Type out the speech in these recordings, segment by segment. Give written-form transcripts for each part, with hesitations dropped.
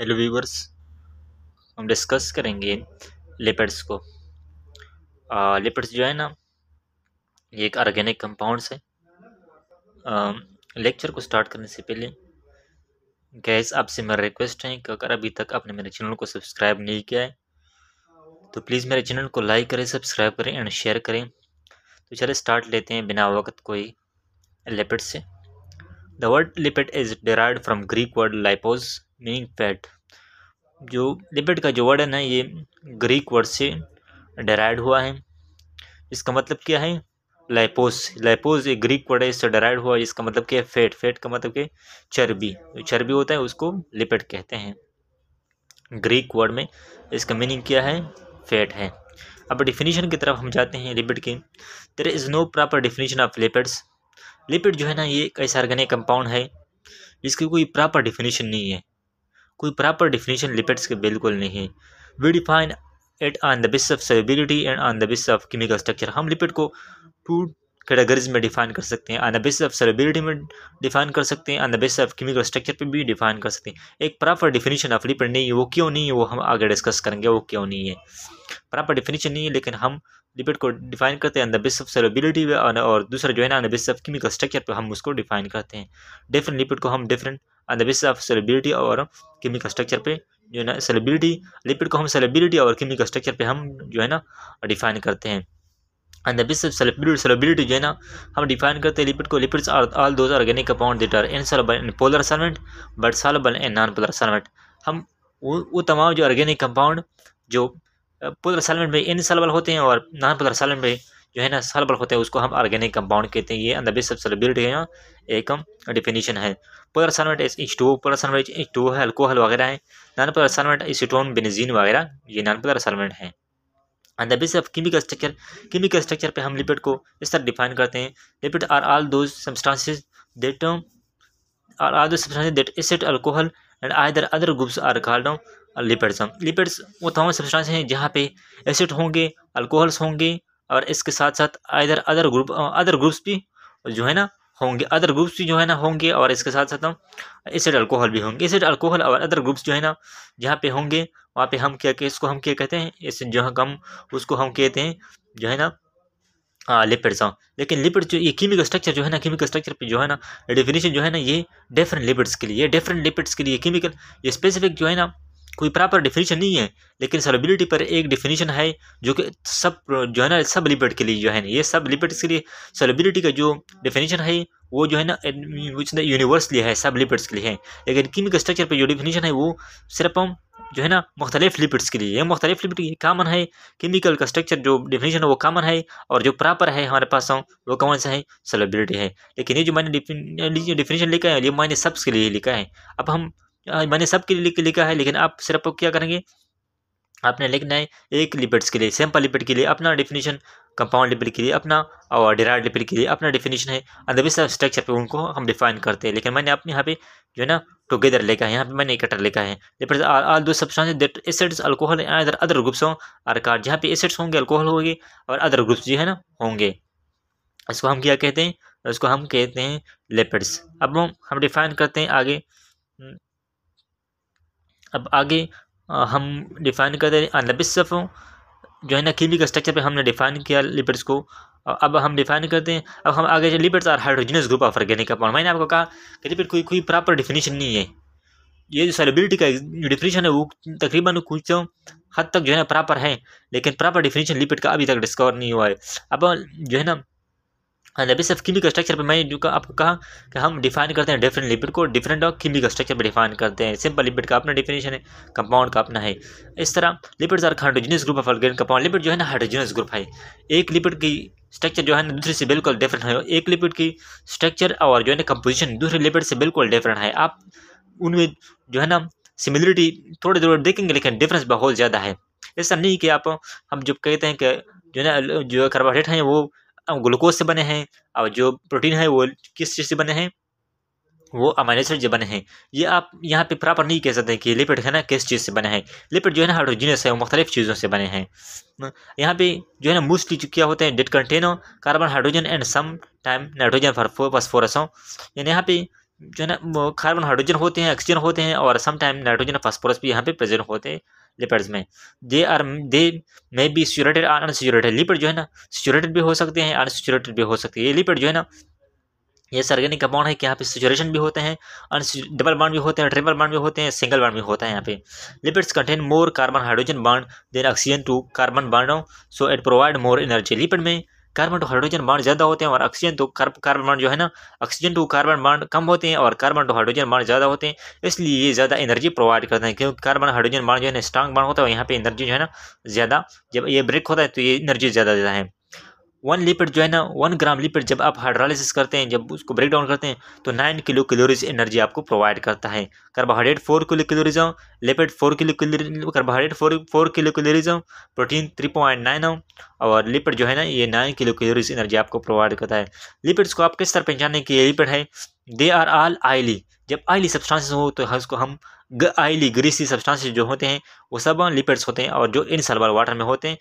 Hello viewers, हम discuss करेंगे lipids को। लिपिड्स जो है ना, ये एक ऑर्गेनिक कंपाउंड्स है। लेक्चर को स्टार्ट करने से पहले गैस आपसे मेरा रिक्वेस्ट है कि अगर अभी तक आपने मेरे चैनल को सब्सक्राइब नहीं किया है तो प्लीज़ मेरे चैनल को लाइक करें, सब्सक्राइब करें एंड शेयर करें। तो चलिए स्टार्ट लेते हैं बिना वक्त कोई लिपिड से। The word lipid is derived from Greek word lipos meaning fat. जो लिपिड का जो वर्ड है ना, ये ग्रीक वर्ड से डिराइव्ड हुआ है। इसका मतलब क्या है? लाइपोस। लाइपोस एक ग्रीक वर्ड है, इससे डिराइव्ड हुआ। इसका मतलब क्या है? फैट। फैट का मतलब क्या? चर्बी। जो चर्बी होता है उसको लिपिड कहते हैं ग्रीक वर्ड में। इसका मीनिंग क्या है? फैट है। अब डिफिनीशन की तरफ हम जाते हैं लिपिड की। There is no proper definition of lipids. Lipid जो है ना, ये एक ऐसा ऑर्गेनिक कंपाउंड है जिसकी कोई प्रॉपर डिफिनीशन नहीं है। कोई प्रॉपर डिफिनीशन लिपिड्स के बिल्कुल नहीं है। We define it on the basis of solubility and on the basis of chemical structure. हम लिपिड को टू कैटेगरीज में डिफाइन कर सकते हैं। On the basis of solubility में डिफाइन कर सकते हैं, on the basis of chemical structure पे भी डिफाइन कर सकते हैं। एक प्रॉपर डिफिनीशन ऑफ लिपिड नहीं है। वो क्यों नहीं है वो हम आगे डिस्कस करेंगे, वो क्यों नहीं है। प्रॉपर डिफिनीशन नहीं है, लेकिन हम लिपिड को डिफाइन करते हैं on the basis of solubility और दूसरा जो है ना on the basis of chemical structure पे हम उसको डिफाइन करते हैं। डिफरेंट लिपिड को हम different on the basis of solubility और केमिकल स्ट्रक्चर पे जो है ना सॉल्युबिलिटी, लिपिड को हम सॉल्युबिलिटी और केमिकल स्ट्रक्चर पे हम जो है ना डिफाइन करते हैं। On the basis of solubility जो है ना हम डिफाइन करते हैं लिपिड को। Lipids are all those organic compound that are insoluble in polar solvent but soluble in non polar solvent. हम वो तमाम जो ऑर्गेनिक कंपाउंड जो पोलर सॉल्वेंट में इनसॉल्युबल होते हैं और नॉन पोलर सॉल्वेंट में जो है ना सॉल्युबल होते हैं, उसको हम ऑर्गेनिक कंपाउंड कहते हैं। ये on the basis of solubility है ना एक डिफिनीशन है। Polar solvent H2O, polar solvent H2O है, अल्कोहल वगैरह है। Non polar solvent acetone, benzene वगैरह, ये नॉन पोलर सॉल्वेंट है। On the basis of chemical structure, chemical structure पे हम लिपिड को इस तरह डिफाइन करते हैं। Lipid are all those substances that are all those substances that acid, alcohol and either other groups are called lipids. Lipids वो तमाम substance हैं जहाँ पे एसिड होंगे, अल्कोहल्स होंगे और इसके साथ साथ आइदर अदर ग्रुप्स भी जो है ना होंगे, अदर ग्रुप्स भी जो है ना होंगे और इसके साथ साथ एसिड अल्कोहल भी होंगे। एसिड अल्कोहल और अदर ग्रुप्स जो है ना जहाँ पे होंगे वहाँ पे हम क्या इसको हम क्या कहते हैं, इस जो हम उसको हम कहते हैं जो है ना लिपिड्स। लेकिन लिपिड जो ये केमिकल स्ट्रक्चर जो है ना, केमिकल स्ट्रक्चर पे जो है ना डेफिनेशन जो है ना, ये डिफरेंट लिपिड्स के लिए, डिफरेंट लिपिड्स के लिए केमिकल ये स्पेसिफिक जो है ना कोई प्रॉपर डिफिनीशन नहीं है। लेकिन सॉल्युबिलिटी पर एक डिफिनीशन है जो कि सब जो है ना सब लिपिड के लिए जो है ना, ये सब लिपिड्स के लिए सॉल्युबिलिटी का जो डिफिनीशन है वो जो है ना यूनिवर्सली है, सब लिपिड्स के लिए है। लेकिन केमिकल स्ट्रक्चर पर जो डिफिनीशन है वो सिर्फ हम जो है ना मुख्तलिफ लिपिड्स के लिए है। मुख्तलिफ लिपिड कॉमन है, केमिकल का स्ट्रक्चर जो डिफिनीशन है वो कॉमन है और जो प्रॉपर है हमारे पास वो कौन सा है? सॉल्युबिलिटी है। लेकिन ये जो मैंने डिफिनीशन लिखा है ये मैंने सबस के लिए लिखा है। अब हम मैंने सब के लिए लिखा है, लेकिन आप सिर्फ क्या करेंगे, आपने लिखना है एक लिपिड्स के लिए, सिंपल लिपिड के लिए अपना डिफिनीशन, कंपाउंड लिपिड के लिए अपना और डिराइव्ड लिपिड के लिए अपना डिफिनीशन है। On the basis of structure पे उनको हम डिफाइन करते हैं। लेकिन मैंने अपने यहाँ पे जो है ना टुगेदर लिखा है, यहाँ पे मैंने इकट्ठा लिखा है। Lipids are all those substances that acids, alcohol and other groups are called. जहाँ पे एसिड्स होंगे, अल्कोहल होंगे और अदर ग्रुप्स जो है ना होंगे, इसको हम क्या कहते हैं? इसको हम कहते हैं लिपिड्स। अब हम डिफाइन करते हैं आगे। अब आगे हम डिफाइन करते हैं ऑन द बेसिस ऑफ जो है ना केमिकल स्ट्रक्चर पे हमने डिफाइन किया लिपिड्स को। अब हम डिफाइन करते हैं, अब हम आगे lipids are heterogeneous group of organic compound. मैंने आपको कहा कि लिपिड कोई प्रॉपर डिफिनीशन नहीं है। ये जो सॉल्युबिलिटी का जो डिफिनीशन है वो तकरीबन कुछ हद तक जो है ना प्रॉपर है, लेकिन प्रॉपर डिफिनीशन लिपिड का अभी तक डिस्कवर नहीं हुआ है। अब जो है ना the basis of chemical structure पे मैंने जो आपको कहा कि हम डिफाइन करते हैं डिफरेंट लिपिड को, डिफरेंट और केमिकल स्ट्रक्चर पे डिफाइन करते हैं। सिंपल लिपिड का अपना डिफिनेशन है, कंपाउंड का अपना है। इस तरह lipids are heterogeneous group of organic compound. Lipid जो है ना हाइड्रोजनस ग्रुप है। एक लिपिड की स्ट्रक्चर जो है ना दूसरे से बिल्कुल डिफरेंट है। एक लिपिड की स्ट्रक्चर और जो है ना कंपोजिशन दूसरे लिपिड से बिल्कुल डिफरेंट है। आप उनमें जो है ना सिमिलरिटी थोड़ी थोड़ी देखेंगे, लेकिन डिफरेंस बहुत ज़्यादा है। ऐसा नहीं कि आप हम जब कहते हैं कि जो है ना जो कार्बोहाइड्रेट हैं वो ग्लूकोज से बने हैं और जो प्रोटीन है वो किस चीज़ से बने हैं, वो अमाइनो एसिड से बने हैं। ये आप यहाँ पे प्रॉपर नहीं कह सकते कि लिपिड है ना किस चीज़ से बने हैं। लिपिड जो है ना हाइड्रोजनस है, वो मुख्तलिफ चीज़ों से बने हैं। यहाँ पे जो है ना मोस्टली क्या होते हैं, that contain carbon, hydrogen and some time nitrogen phosphorus. यानी यहाँ पे जो है ना कार्बन हाइड्रोजन होते हैं, ऑक्सीजन होते हैं, और सम टाइम नाइट्रोजन फास्फोरस भी यहाँ पे प्रेजेंट होते हैं लिपिड्स में। दे मे बी सैचुरेटेड और अनसैचुरेटेड। लिपिड जो है ना सैचुरेटेड भी हो सकते हैं, अनसैचुरेटेड भी हो सकते हैं। ये लिपिड जो है ना ये ऑर्गेनिक कंपाउंड है कि यहाँ पे सैचुरेशन भी होते हैं, डबल बॉन्ड भी होते हैं, ट्रिपल बॉन्ड भी होते हैं, सिंगल बॉन्ड भी होता है यहाँ पे। Lipids contain more carbon hydrogen bond than oxygen to carbon bond, so it provide more energy. Lipid में कार्बन टू हाइड्रोजन बॉन्ड ज्यादा होते हैं और ऑक्सीजन टू कार्बन बॉन्ड जो है ना ऑक्सीजन टू कार्बन बॉन्ड कम होते हैं और कार्बन टू हाइड्रोजन बॉन्ड ज्यादा होते हैं, इसलिए ये ज्यादा एनर्जी प्रोवाइड करते हैं। क्योंकि कार्बन हाइड्रोजन बॉन्ड जो है ना स्ट्रांग बॉन्ड होता है और यहाँ पे एनर्जी जो है ना ज्यादा, जब ये ब्रेक होता है तो ये एनर्जी ज्यादा देता है। 1 लिपिड जो है ना 1 ग्राम लिपिड जब आप हाइड्रोलाइसिस करते हैं, जब उसको ब्रेक डाउन करते हैं तो 9 किलो कैलोरीज एनर्जी आपको प्रोवाइड करता है। Carbohydrate 4 kilo calories, lipid 4 kilo calorie, carbohydrate 4 kilo calories, protein 3.9, और लिपिड जो है ना ये 9 किलो कैलोरीज एनर्जी आपको प्रोवाइड करता है। लिपिड्स को आप किस तरह पहचानें कि ये लिपिड है? They are all oily. जब आयली सब्सटेंसेस हो तो उसको हम आयली ग्रीसी सब्सटेंसेस जो होते हैं वो सब लिपिड्स होते हैं, और जो इनसॉल्युबल वाटर में होते हैं,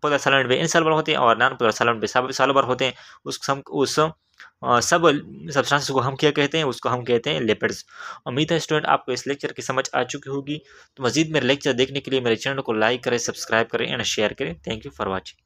पोलर सॉल्वेंट में इनसॉल्युबल होते हैं और नॉन पोलर सॉल्वेंट में सॉल्युबल होते हैं, सब सब्सटेंसेस को हम क्या कहते हैं? उसको हम कहते हैं लिपिड्स। उम्मीद है स्टूडेंट आपको इस लेक्चर की समझ आ चुकी होगी। तो मजीद मेरे लेक्चर देखने के लिए मेरे चैनल को लाइक करें, सब्सक्राइब करें एंड शेयर करें। Thank you for watching.